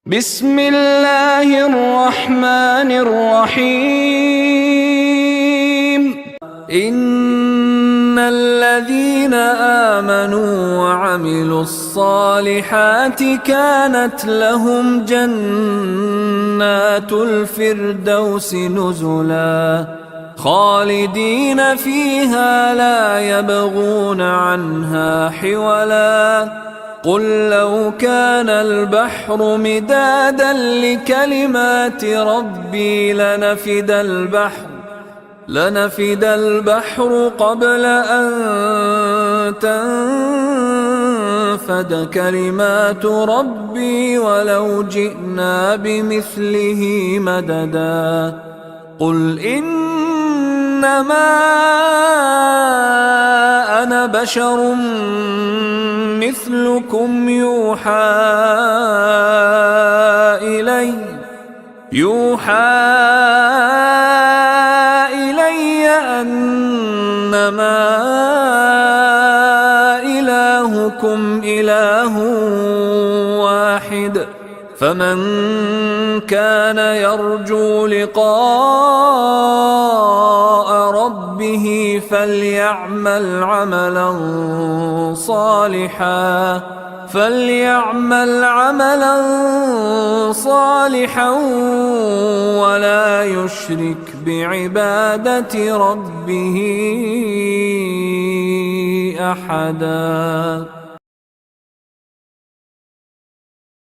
بسم الله الرحمن الرحيم إن الذين آمنوا وعملوا الصالحات كانت لهم جنات الفردوس نزلا خالدين فيها لا يبغون عنها حولا قل لو كان البحر مدادا لكلمات ربي لنفد البحر قبل أن تنفد كلمات ربي ولو جئنا بمثله مددا قل إنما أنا بشر مثلكم يوحى إلي أنما إلهكم إله واحد فمن كان يرجو لقاء ربه فليعمل عملا صالحا ولا يشرك بعبادة ربه أحدا.